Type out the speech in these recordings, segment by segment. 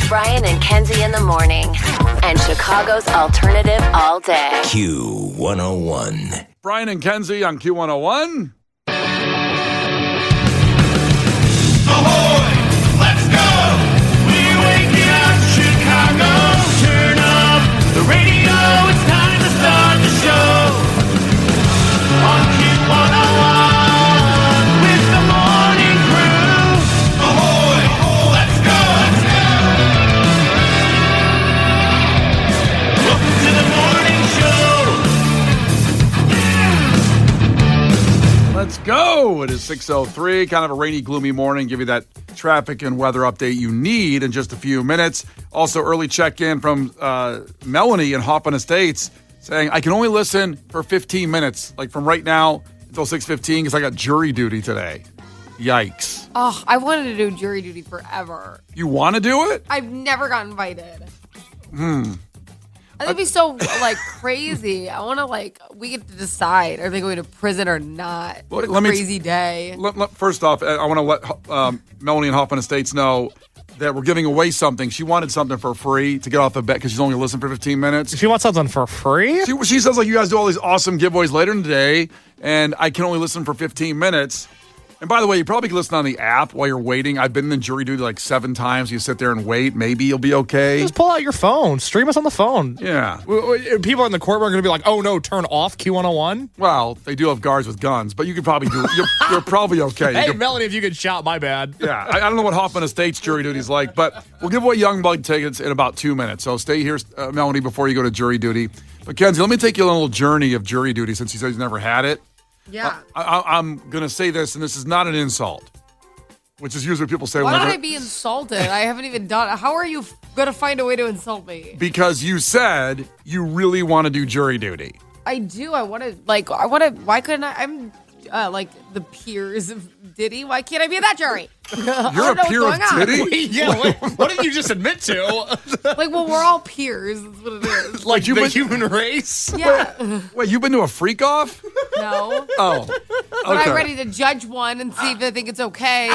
Brian and Kenzie in the morning. And Chicago's alternative all day. Q101. Brian and Kenzie on Q101. Ahoy! Let's go! We're waking up Chicago. Turn up the radio. It's time to start the show. On Q101 with the morning crew. Ahoy! Let's go! Welcome to the morning show. Let's go. It is 6:03, kind of a rainy, gloomy morning. Give you that traffic and weather update you need in just a few minutes. Also, early check-in from Melanie in Hoffman Estates saying, I can only listen for 15 minutes, like from right now until 6:15 because I got jury duty today. Yikes. Oh, I wanted to do jury duty forever. You want to do it? I've never got invited. I think it'd be so, crazy. I want to, we get to decide, are they going to prison or not? What a crazy day. First off, I want to let Melanie in Hoffman Estates know that we're giving away something. She wanted something for free to get off the bet because she's only listened for 15 minutes. She wants something for free? She says, you guys do all these awesome giveaways later in the day, and I can only listen for 15 minutes. And by the way, you probably can listen on the app while you're waiting. I've been in jury duty 7 times. You sit there and wait. Maybe you'll be okay. Just pull out your phone. Stream us on the phone. Yeah. People in the courtroom are going to be like, oh, no, turn off Q101. Well, they do have guards with guns, but you could probably do it. You're probably okay. Hey, Melanie, if you could shout, my bad. Yeah. I don't know what Hoffman Estates jury duty is like, but we'll give away Young Bug tickets in about 2 minutes. So stay here, Melanie, before you go to jury duty. But, Kenzie, let me take you on a little journey of jury duty since you said he's never had it. Yeah. I'm going to say this, and this is not an insult, which is usually what people say. Why would I be insulted? I haven't even done it. How are you going to find a way to insult me? Because you said you really want to do jury duty. I do. I want to, why couldn't I? I'm the peers of Diddy. Why can't I be in that jury? You're a peer of Diddy? Yeah, what did you just admit to? We're all peers. That's what it is. Like the human race? Yeah. Wait, you've been to a freak off? No. Oh. But I'm ready to judge one and see if I think it's okay.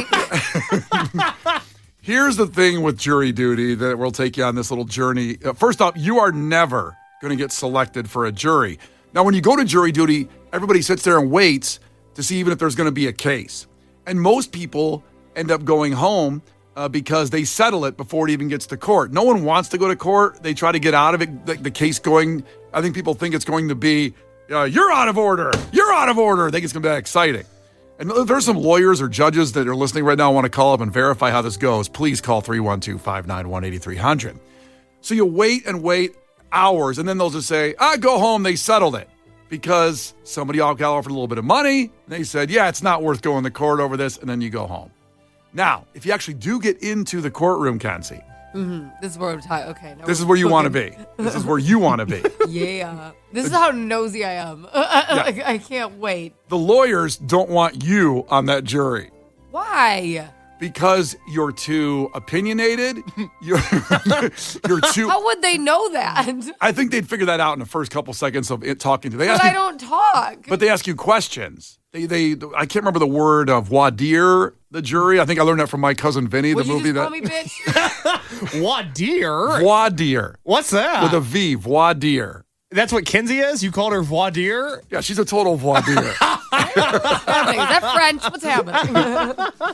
Here's the thing with jury duty that we'll take you on this little journey. First off, you are never going to get selected for a jury. Now, when you go to jury duty, everybody sits there and waits to see even if there's going to be a case. And most people end up going home because they settle it before it even gets to court. No one wants to go to court. They try to get out of it, the case going. I think people think it's going to be, you're out of order. You're out of order. I think it's going to be that exciting. And if there's some lawyers or judges that are listening right now and want to call up and verify how this goes, please call 312-591-8300. So you wait and wait hours, and then they'll just say, go home. They settled it. Because somebody got offered a little bit of money. And they said, yeah, it's not worth going to court over this. And then you go home. Now, if you actually do get into the courtroom, Kenzie. Mm-hmm. This is where I'm talking. Okay. This is where you want to be. This is where you want to be. Yeah. This is how nosy I am. I can't wait. The lawyers don't want you on that jury. Why? Because you're too opinionated. You're too. How would they know that? I think they'd figure that out in the first couple seconds of it talking to. I don't talk. But they ask you questions. I can't remember the word of voir dire, the jury. I think I learned that from my cousin Vinny, Would the movie you just that. call me bitch? Voir dire? Voir dire. What's that? With a V, voir dire. That's what Kenzie is? You called her voir dire? Yeah, she's a total voir dire. Is that French? What's happening?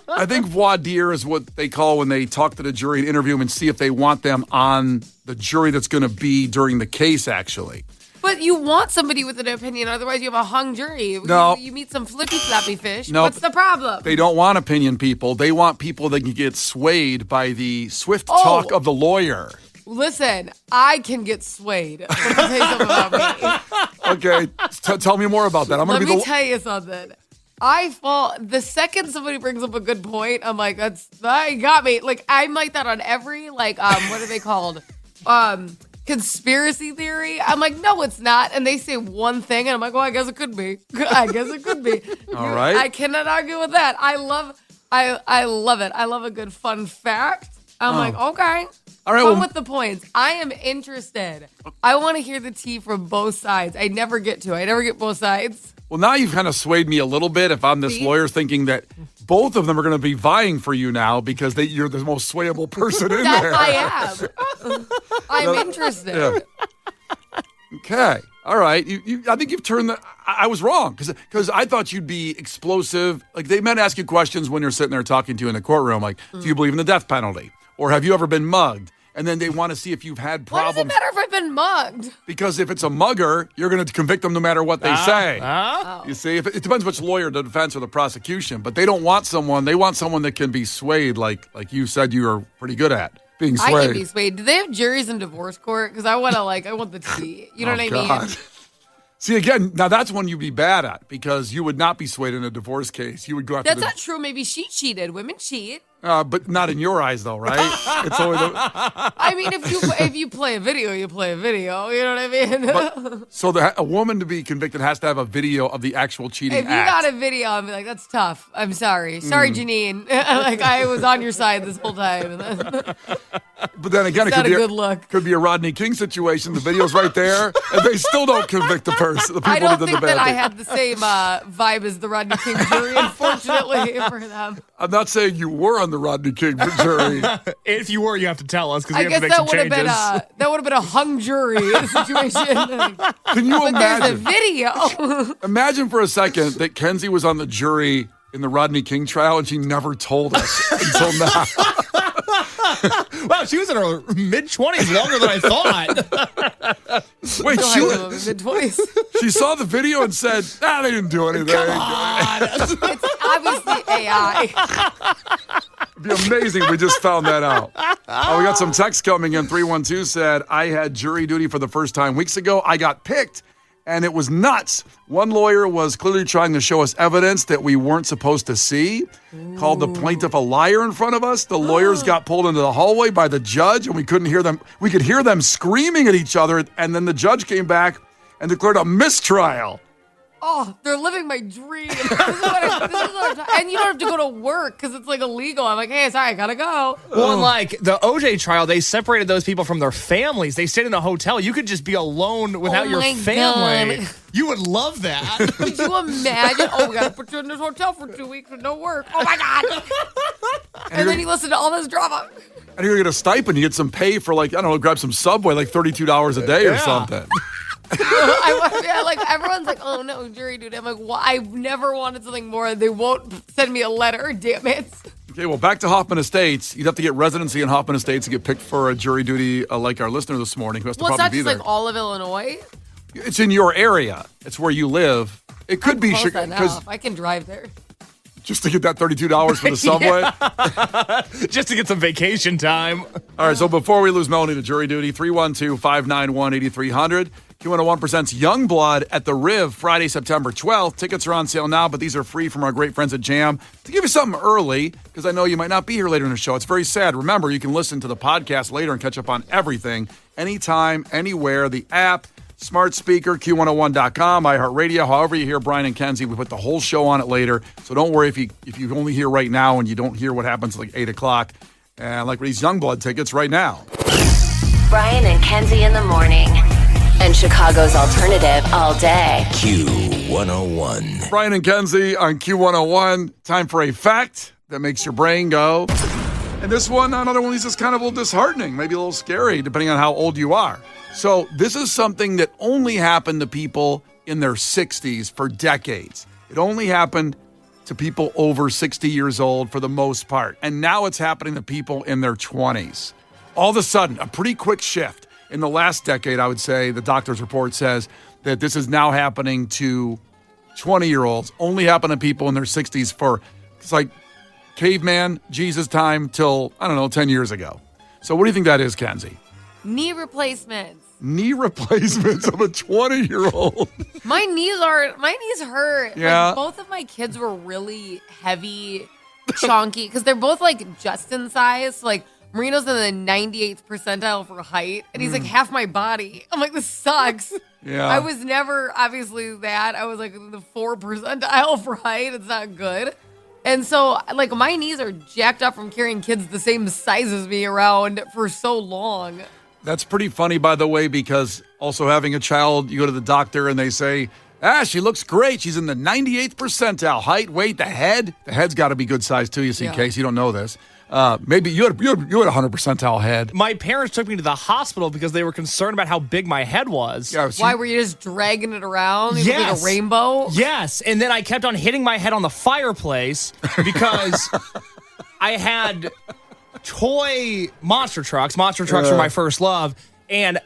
I think voir dire is what they call when they talk to the jury and interview them and see if they want them on the jury that's going to be during the case, actually. But you want somebody with an opinion, otherwise you have a hung jury. No. You meet some flippy floppy fish. No. What's the problem? They don't want opinion people. They want people that can get swayed by the swift talk of the lawyer. Listen, I can get swayed. Let me tell you something about me. Okay, tell me more about that. Let me tell you something. I fall the second somebody brings up a good point. I'm like, that got me. I'm like that on every what are they called? Conspiracy theory. I'm like, no, it's not. And they say one thing, and I'm like, well, I guess it could be. I guess it could be. All right. I cannot argue with that. I love it. I love a good fun fact. I'm like, okay. All right, Come with the points. I am interested. I want to hear the tea from both sides. I never get both sides. Well, now you've kind of swayed me a little bit if I'm this See? lawyer thinking that both of them are going to be vying for you now because you're the most swayable person in there. I am. I'm interested. Yeah. Okay. All right. I think you've turned I was wrong because I thought you'd be explosive. Like they might ask you questions when you're sitting there talking to you in the courtroom, like, do you believe in the death penalty? Or have you ever been mugged? And then they want to see if you've had problems. Why does it matter if I've been mugged? Because if it's a mugger, you're going to convict them no matter what they say. Oh. You see, it depends which lawyer, the defense or the prosecution. But they don't want someone. They want someone that can be swayed, like you said you are pretty good at being swayed. I can be swayed. Do they have juries in divorce court? Because I want the tea. You know what I mean? See, again, now that's one you'd be bad at because you would not be swayed in a divorce case. You would go after That's not true. Maybe she cheated. Women cheat. but not in your eyes, though, right? It's only I mean, if you play a video, you play a video. You know what I mean? So a woman to be convicted has to have a video of the actual cheating If you act. got a video, I'll be like, that's tough. I'm sorry. Sorry, Janine. Like, I was on your side this whole time. But then again, it Not could a be good look. Could be a Rodney King situation. The video's right there, and they still don't convict the person. The people I don't that did think the that bad I thing. had the same vibe as the Rodney King jury, unfortunately, for them. I'm not saying you were on the Rodney King jury. If you were, you have to tell us because I we have to guess make some changes. that would have been a hung jury situation. Can you But there's a imagine? video. Imagine for a second that Kenzie was on the jury in the Rodney King trial, and she never told us until now. Wow, she was in her mid-20s longer than I thought. Wait, Mid-20s. she saw the video and said, they didn't do anything. It's obviously AI. It'd be amazing if we just found that out. Oh, we got some text coming in. 312 said, I had jury duty for the first time weeks ago. I got picked, and it was nuts. One lawyer was clearly trying to show us evidence that we weren't supposed to see, called the plaintiff a liar in front of us. The lawyers got pulled into the hallway by the judge, and we couldn't hear them. We could hear them screaming at each other, and then the judge came back and declared a mistrial. Oh, they're living my dream. This is what and you don't have to go to work because it's like illegal. I'm like, hey, sorry, I gotta go. Well, in like the OJ trial, they separated those people from their families. They stayed in a hotel. You could just be alone without your my family. God. You would love that. Could you imagine? Oh, we gotta put you in this hotel for 2 weeks with no work. Oh my God. And then you listen to all this drama. And you're going to get a stipend. You get some pay for, like, I don't know, grab some Subway, like $32 a day or something. Like everyone's like, oh no, jury duty. I'm like, well, I've never wanted something more. They won't send me a letter. Damn it. Okay, well, back to Hoffman Estates. You'd have to get residency in Hoffman Estates to get picked for a jury duty like our listener this morning who has to Well, it's probably not be just there. like all of Illinois. It's in your area. It's where you live. It could be Close Chicago enough. I can drive there. just to get that $32 for the Subway. Just to get some vacation time. All right, so before we lose Melanie to jury duty, 312-591-8300. Q101 presents Youngblood at the Riv Friday, September 12th. Tickets are on sale now, but these are free from our great friends at Jam. To give you something early, because I know you might not be here later in the show. It's very sad. Remember, you can listen to the podcast later and catch up on everything, anytime, anywhere. The app, smart speaker, Q101.com, iHeartRadio. However you hear Brian and Kenzie, we put the whole show on it later. So don't worry if you only hear right now and you don't hear what happens like 8 o'clock. And like these Youngblood tickets right now. Brian and Kenzie in the morning. And Chicago's alternative all day. Q101. Brian and Kenzie on Q101. Time for a fact that makes your brain go. And this one, another one, is just kind of a little disheartening, maybe a little scary, depending on how old you are. So this is something that only happened to people in their 60s for decades. It only happened to people over 60 years old for the most part. And now it's happening to people in their 20s. All of a sudden, a pretty quick shift. In the last decade, I would say, the doctor's report says that this is now happening to 20-year-olds, only happen to people in their 60s for, it's like caveman, Jesus time till, 10 years ago. So what do you think that is, Kenzie? Knee replacements. Knee replacements of a 20-year-old. My knees hurt. Yeah. Like, both of my kids were really heavy, chunky, because they're both like Justin size. So, like, Marino's in the 98th percentile for height, and he's like half my body. I'm like, this sucks. Yeah. I was never obviously that. I was like in the 4th percentile for height. It's not good. And so, like, my knees are jacked up from carrying kids the same size as me around for so long. That's pretty funny, by the way, because also having a child, you go to the doctor and they say, She looks great. She's in the 98th percentile. Height, weight, the head. The head's got to be good size too, in case you don't know this. Maybe you had a 100 percentile head. My parents took me to the hospital because they were concerned about how big my head was. Yeah, Why were you just dragging it around? You look like a rainbow? Yes. And then I kept on hitting my head on the fireplace because I had toy monster trucks. Monster trucks were my first love. And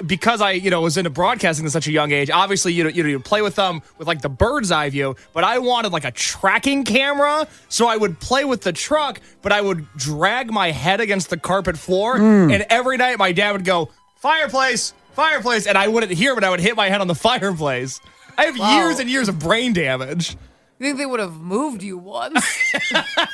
because I, was into broadcasting at such a young age, obviously, you play with them with like the bird's eye view, but I wanted like a tracking camera. So I would play with the truck, but I would drag my head against the carpet floor. And every night my dad would go, fireplace, fireplace. And I wouldn't hear, but I would hit my head on the fireplace. I have years and years of brain damage. You think they would have moved you once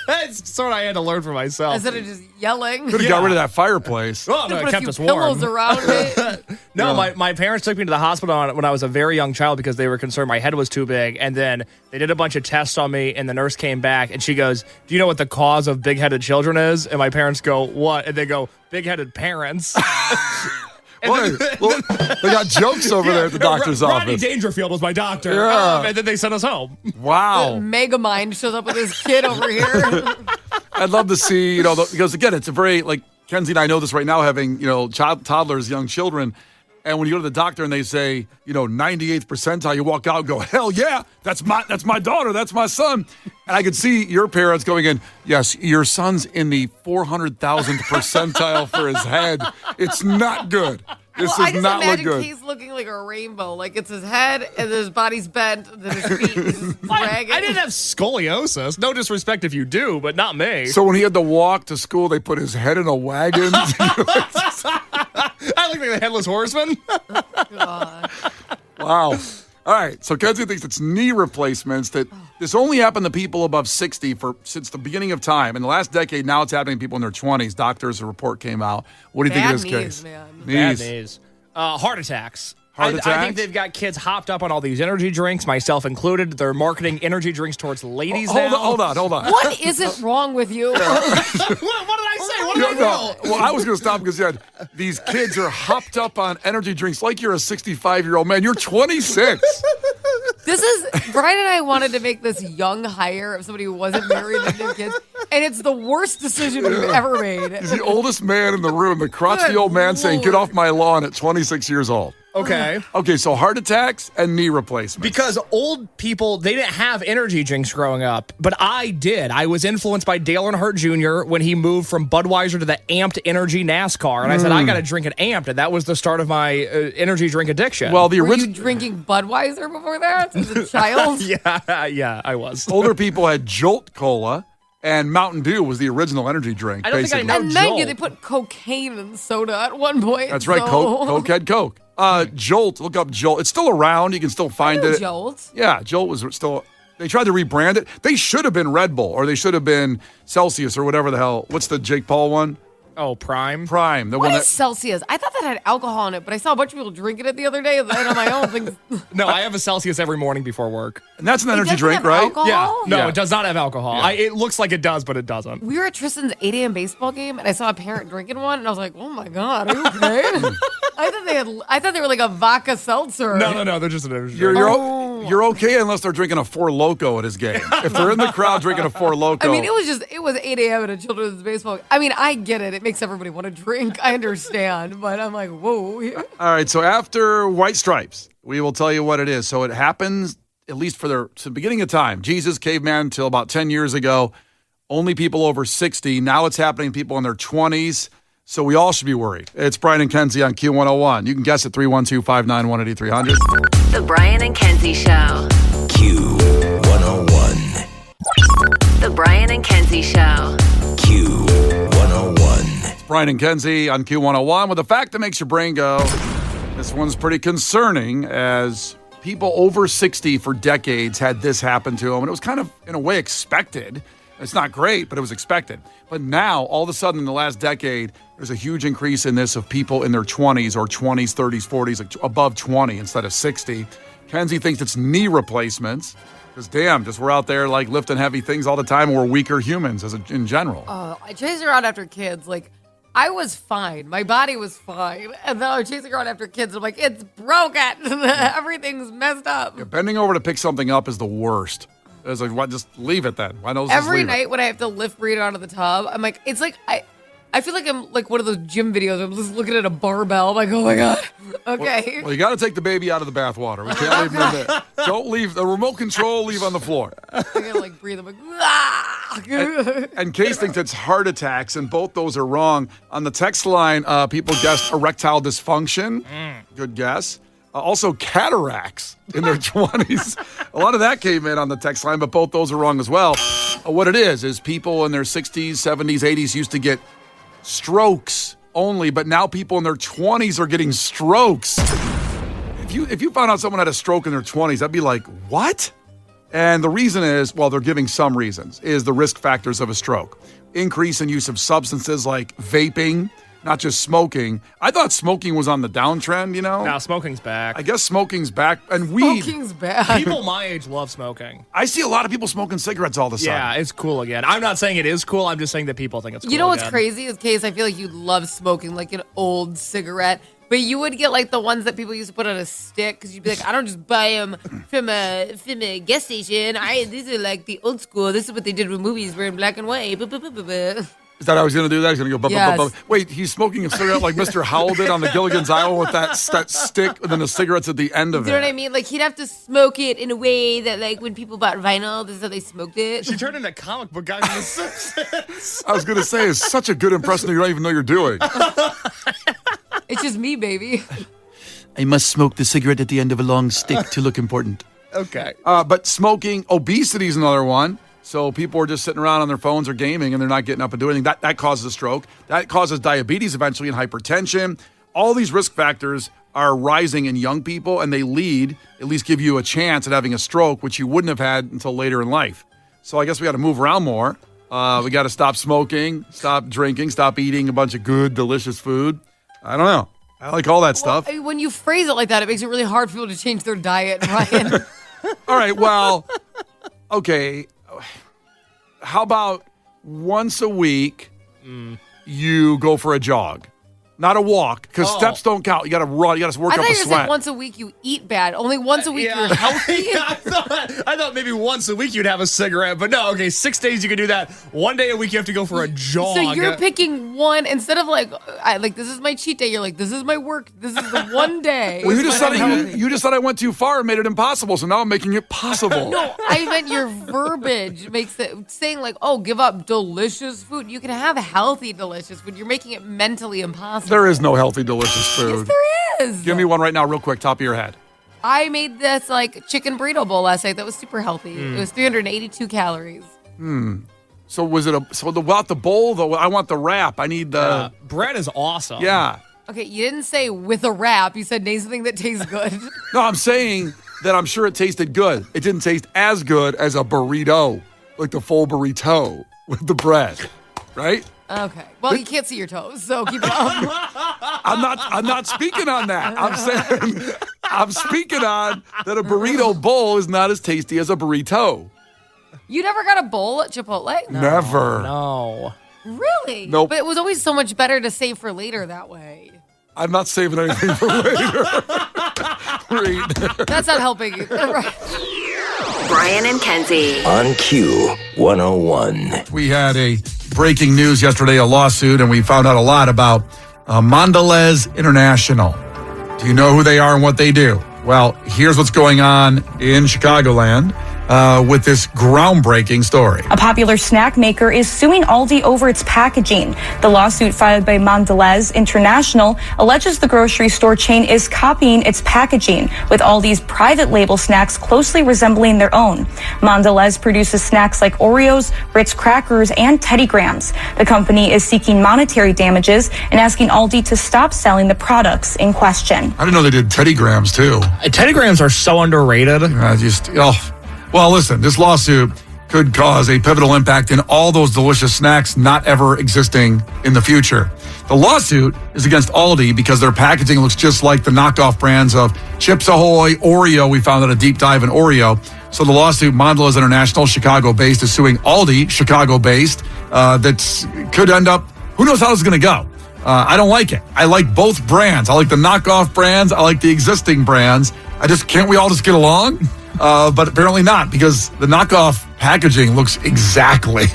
That's sort of I had to learn for myself. instead of just yelling? Could have got rid of that fireplace. Oh, no, Put it a kept few us warm. pillows around it. No, my parents took me to the hospital when I was a very young child because they were concerned my head was too big. And then they did a bunch of tests on me, and the nurse came back, and she goes, do you know what the cause of big-headed children is? And my parents go, what? And they go, big-headed parents. Well, they got jokes over there at the doctor's Rodney office. Dangerfield was my doctor. Yeah. And then they sent us home. Wow. Megamind shows up with his kid over here. I'd love to see, because again, it's a very, like, Kenzie and I know this right now, having, toddlers, young children. And when you go to the doctor and they say, 98th percentile, you walk out and go, hell yeah, that's my daughter, that's my son. And I could see your parents going in, yes, your son's in the 400,000th percentile for his head. It's not good. This I does just not look imagine good. he's looking like a rainbow. Like it's his head and his body's bent and then his feet just dragging. I didn't have scoliosis. No disrespect if you do, but not me. So when he had to walk to school, they put his head in a wagon. I look like the Headless Horseman. God. Wow. All right. So Kenzie thinks it's knee replacements. That this only happened to people above 60 since the beginning of time. In the last decade, now it's happening to people in their 20s. Doctors, a report came out. What do you think of this Bad case? man. Bad news. Heart attacks. Heart I think attacks? they've got kids hopped up on all these energy drinks, myself included. They're marketing energy drinks towards ladies now. Hold on. What isn't wrong with you? What did I say? What did I do? Well, I was going to stop because you had these kids are hopped up on energy drinks like you're a 65-year-old man. You're 26. This is Brian and I wanted to make this young hire of somebody who wasn't married and had kids, and it's the worst decision we've ever made. He's the oldest man in the room, the crotchety old man saying, get off my lawn at 26 years old. Okay. Okay, so heart attacks and knee replacements. Because old people, they didn't have energy drinks growing up, but I did. I was influenced by Dale Earnhardt Jr. when he moved from Budweiser to the Amped Energy NASCAR, and I said, I got to drink an Amped, and that was the start of my energy drink addiction. Well, the Were you original drinking Budweiser before that as a child? yeah, I was. older people had Jolt Cola, and Mountain Dew was the original energy drink. I don't think I basically. know And mind you, Jolt. they put cocaine in soda at one point. That's right. so- Coke had Coke. Jolt. Look up Jolt. It's still around. You can still find it. Jolt. Yeah, Jolt was still. They tried to rebrand it. They should have been Red Bull, or they should have been Celsius, or whatever the hell. What's the Jake Paul one? Oh, Prime. Prime. The What one is Celsius? I thought that had alcohol in it, but I saw a bunch of people drinking it the other day, and on my own, things. No, I have a Celsius every morning before work. and that's an energy doesn't drink, have right? alcohol? Yeah. No, Yeah. it does not have alcohol. It looks like it does, but it doesn't. We were at Tristan's 8 a.m. baseball game, and I saw a parent drinking one, and I was like, "Oh my god, are you okay?" I thought they were like a vodka seltzer. No, they're just an energy You're, drink. you're, you're okay unless they're drinking a Four Loko at his game. If they're in the crowd drinking a Four Loko. I mean, it was 8 a.m. at a children's baseball. I mean, I get it. It makes everybody want to drink. I understand, but I'm like, whoa. All right, so after White Stripes, we will tell you what it is. So it happens, at least for the beginning of time. Jesus, caveman, until about 10 years ago. Only people over 60. Now it's happening to people in their 20s. So we all should be worried. It's Brian and Kenzie on Q101. You can guess at 312-591-8300. The Brian and Kenzie Show. Q101. The Brian and Kenzie Show. Q101. It's Brian and Kenzie on Q101 with a fact that makes your brain go. This one's pretty concerning, as people over 60 for decades had this happen to them. And it was kind of, in a way, expected. It's not great, but it was expected. But now, all of a sudden, in the last decade, there's a huge increase in this of people in their 20s or 20s, 30s, 40s, like above 20 instead of 60. Kenzie thinks it's knee replacements. Because, damn, just we're out there, like, lifting heavy things all the time, and we're weaker humans in general. I chase around after kids. Like, I was fine. My body was fine. And then I was chasing around after kids. I'm like, it's broken. Everything's messed up. Yeah, bending over to pick something up is the worst. It's like, why just leave it then? Why not just Every leave night it? when I have to lift burrito out of the tub, I'm like, it's like I feel like I'm like one of those gym videos. I'm just looking at a barbell. I'm like, oh my God. Okay. Well, you got to take the baby out of the bathwater. We can't leave him in there. Don't leave the remote control. Leave on the floor. I gotta like breathe. I'm like, ah! And Case thinks it's heart attacks, and both those are wrong. On the text line, people guessed erectile dysfunction. Good guess. Also, cataracts in their 20s. A lot of that came in on the text line, but both those are wrong as well. What it is people in their 60s, 70s, 80s used to get strokes only, but now people in their 20s are getting strokes. If you found out someone had a stroke in their 20s, that'd be like, what? And the reason is, well, they're giving some reasons, is the risk factors of a stroke. Increase in use of substances like vaping, not just smoking. I thought smoking was on the downtrend, you know? Now smoking's back. I guess smoking's back. And weed. Smoking's bad. People my age love smoking. I see a lot of people smoking cigarettes all the time. Yeah, it's cool again. I'm not saying it is cool. I'm just saying that people think it's cool. You know what's again. crazy is, Case, I feel like you love smoking like an old cigarette, but you would get like the ones that people used to put on a stick because you'd be like, I don't just buy them from a gas station. These are like the old school. This is what they did with movies. We're in black and white. Is that how he's going to do that? He's going to go, Yes. Wait, he's smoking a cigarette like Mr. Howell did on the Gilligan's Island with that stick and then the cigarette's at the end of You know it. what I mean? Like, he'd have to smoke it in a way that, like, when people bought vinyl, this is how they smoked it. She turned into comic book guy from The Simpsons. I was going to say, it's such a good impression that you don't even know you're doing. It's just me, baby. I must smoke the cigarette at the end of a long stick to look important. Okay. But smoking, obesity is another one. So people are just sitting around on their phones or gaming and they're not getting up and doing anything. That causes a stroke. That causes diabetes eventually and hypertension. All these risk factors are rising in young people and they at least give you a chance at having a stroke, which you wouldn't have had until later in life. So I guess we got to move around more. We got to stop smoking, stop drinking, stop eating a bunch of good, delicious food. I don't know. I like all that stuff. When you phrase it like that, it makes it really hard for people to change their diet, Ryan. All right, well, okay. How about once a week you go for a jog? Not a walk, because steps don't count. You got to run. You got to work I up thought a you were sweat. saying once a week you eat bad. Only once a week you're healthy. Yeah, I thought maybe once a week you'd have a cigarette, but no, okay, 6 days you can do that. 1 day a week you have to go for a jog. So you're picking one instead of like this is my cheat day. You're like, this is my work. This is the one day. Well, you just when I'm said healthy. you just said I went too far and made it impossible, so now I'm making it possible. No, I meant your verbiage makes it saying like, oh, give up delicious food. You can have healthy, delicious food. You're making it mentally impossible. There is no healthy, delicious food. Yes, there is. Give me one right now, real quick, top of your head. I made this like chicken burrito bowl last night. That was super healthy. It was 382 calories. So without the bowl though? I want the wrap. I need the bread is awesome. yeah. Okay, you didn't say with a wrap. You said name something that tastes good. No, I'm saying that I'm sure it tasted good. It didn't taste as good as a burrito, like the full burrito with the bread, right? Okay. Well, you can't see your toes, so keep it up. I'm not speaking on that. I'm speaking on that a burrito bowl is not as tasty as a burrito. You never got a bowl at Chipotle? Never. No. Really? Nope. But it was always so much better to save for later that way. I'm not saving anything for later. Read. That's not helping you. Right. Brian and Kenzie. On Q 101. We had a breaking news yesterday, a lawsuit, and we found out a lot about Mondelez International. Do you know who they are and what they do? Well, here's what's going on in Chicagoland with this groundbreaking story. A popular snack maker is suing Aldi over its packaging. The lawsuit filed by Mondelez International alleges the grocery store chain is copying its packaging, with Aldi's private label snacks closely resembling their own. Mondelez produces snacks like Oreos, Ritz crackers, and Teddy Grahams. The company is seeking monetary damages and asking Aldi to stop selling the products in question. I didn't know they did Teddy Grahams too. Teddy Grahams are so underrated. Well, listen, this lawsuit could cause a pivotal impact in all those delicious snacks not ever existing in the future. The lawsuit is against Aldi because their packaging looks just like the knockoff brands of Chips Ahoy, Oreo. We found out a deep dive in Oreo. So the lawsuit, Mondelez International, Chicago-based, is suing Aldi, Chicago-based. That could end up, who knows how this is going to go. I don't like it. I like both brands. I like the knockoff brands. I like the existing brands. Can't we all just get along? But apparently not, because the knockoff packaging looks exactly.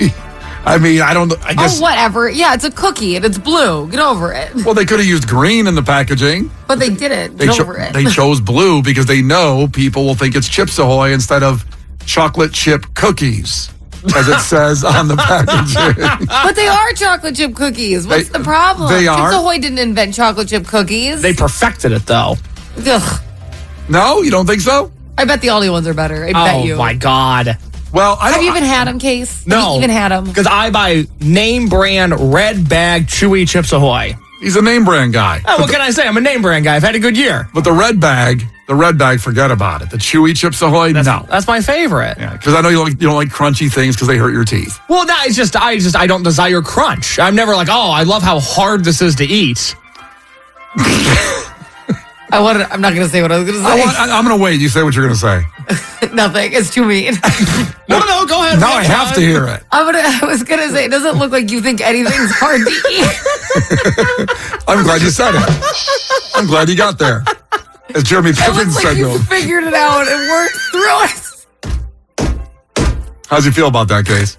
I guess. Oh, whatever. Yeah, it's a cookie and it's blue. Get over it. Well, they could have used green in the packaging. But they didn't. Get over it. They chose blue because they know people will think it's Chips Ahoy instead of chocolate chip cookies, as it says on the packaging. But they are chocolate chip cookies. What's the problem? They are. Chips Ahoy didn't invent chocolate chip cookies. They perfected it, though. Ugh. No, you don't think so? I bet the Aldi ones are better. I bet you. Oh, my God. Well, Have you even had them, Case? No. Have you even had them? Because I buy name brand red bag chewy Chips Ahoy. He's a name brand guy. Oh, what can I say? I'm a name brand guy. I've had a good year. But the red bag, forget about it. The chewy Chips Ahoy, no. That's my favorite. Yeah, because I know you don't like crunchy things because they hurt your teeth. Well, no, it's just I don't desire crunch. I'm never like, oh, I love how hard this is to eat. I'm not going to say what I was going to say. I'm going to wait. You say what you're going to say. Nothing. It's too mean. No, go ahead. Now I have to hear it. I was going to say, it doesn't look like you think anything's hard to eat. I'm glad you said it. I'm glad you got there. As Jeremy It Piven looks said like to you him. figured it out and worked through it. How's you feel about that, Case?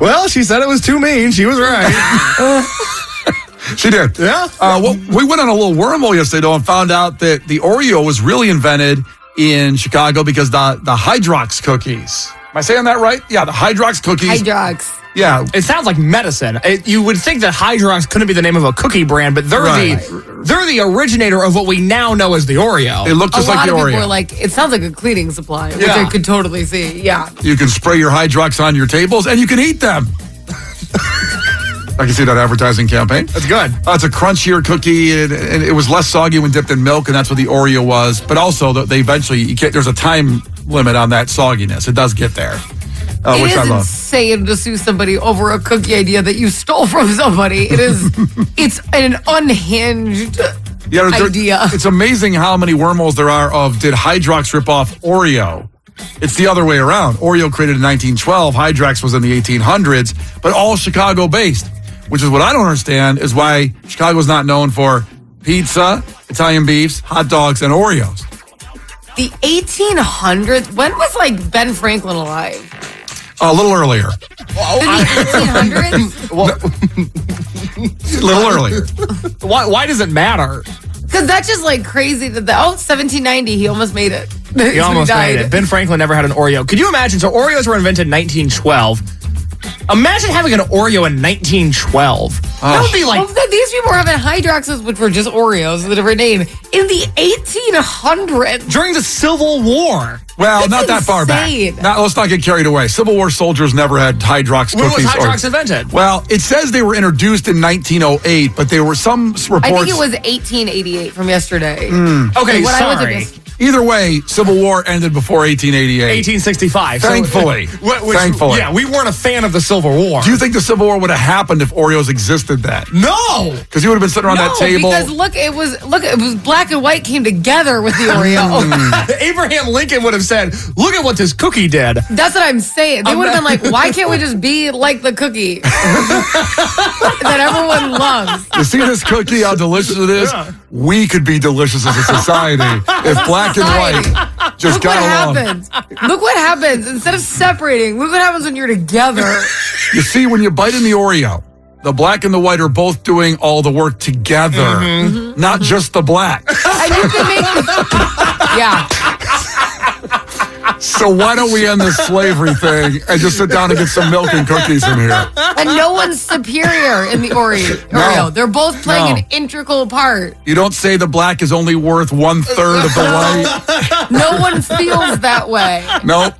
Well, she said it was too mean. She was right. She did. Yeah. We went on a little wormhole yesterday, though, and found out that the Oreo was really invented in Chicago because the Hydrox cookies. Am I saying that right? Yeah, the Hydrox cookies. Hydrox. Yeah. It sounds like medicine. You would think that Hydrox couldn't be the name of a cookie brand, but they're the originator of what we now know as the Oreo. They look just a like lot the of Oreo. people are like, it sounds like a cleaning supply, which Yeah. I could totally see. Yeah. You can spray your Hydrox on your tables, and you can eat them. I can see that advertising campaign. That's good. It's a crunchier cookie, and it was less soggy when dipped in milk, and that's what the Oreo was. But also, they eventually, there's a time limit on that sogginess. It does get there, It which is I love. insane to sue somebody over a cookie idea that you stole from somebody. It's an unhinged idea. It's amazing how many wormholes there are of did Hydrox rip off Oreo? It's the other way around. Oreo created in 1912. Hydrox was in the 1800s, but all Chicago-based, which is what I don't understand, is why Chicago's not known for pizza, Italian beefs, hot dogs, and Oreos. The 1800s? When was Ben Franklin alive? A little earlier. The 1800s? A little earlier. Why does it matter? Because that's just crazy that 1790, he almost made it. He almost made it. Ben Franklin never had an Oreo. Could you imagine? So Oreos were invented in 1912. Imagine having an Oreo in 1912. That would be Well, these people were having Hydroxes, which were just Oreos with a different name, in the 1800s. during the Civil War. Well, That's not that far back. insane. Let's not get carried away. Civil War soldiers never had Hydrox When was cookies. Hydrox invented? Well, it says they were introduced in 1908, but there were some reports. I think it was 1888 from yesterday. Okay, When I was sorry. in this- Either way, Civil War ended before 1888. 1865. Thankfully. Thankfully. Yeah, we weren't a fan of the Civil War. Do you think the Civil War would have happened if Oreos existed then? No! Because you would have been sitting around that table. because it was black and white came together with the Oreo. Abraham Lincoln would have said, look at what this cookie did. That's what I'm saying. They would have been like, why can't we just be like the cookie that everyone loves? You see this cookie, how delicious it is? Yeah. We could be delicious as a society if black and white just Look what got along. happens. Look what happens. Instead of separating, look what happens when you're together. You see, when you bite in the Oreo, the black and the white are both doing all the work together, not just the black. And you can make yeah. So why don't we end this slavery thing and just sit down and get some milk and cookies in here? And no one's superior in the Oreo. No. They're both playing No. an integral part. You don't say the black is only worth 1/3 of the white. No one feels that way. Nope.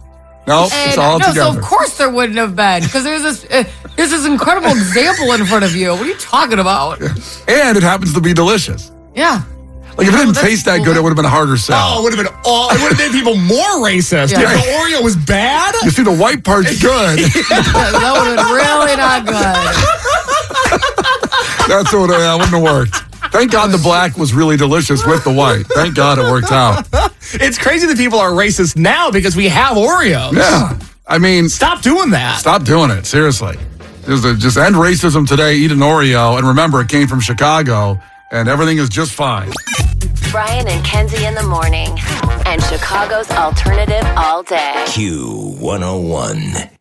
Nope. And It's all no, so together. of course there wouldn't have been, because there's this incredible example in front of you. What are you talking about? And it happens to be delicious. Yeah. Like if it didn't that's taste that cool. good, it would have been a harder Oh, sell. it would have been it would have made people more racist. Yeah. If the Oreo was bad. You see, the white part's good. That would have been really not good. That's what wouldn't have worked. Thank God the black was really delicious with the white. Thank God it worked out. It's crazy that people are racist now because we have Oreos. Yeah. I mean, Stop doing that. stop doing it. Seriously. Just end racism today, eat an Oreo, and remember it came from Chicago, and everything is just fine. Brian and Kenzie in the morning. And Chicago's alternative all day. Q101.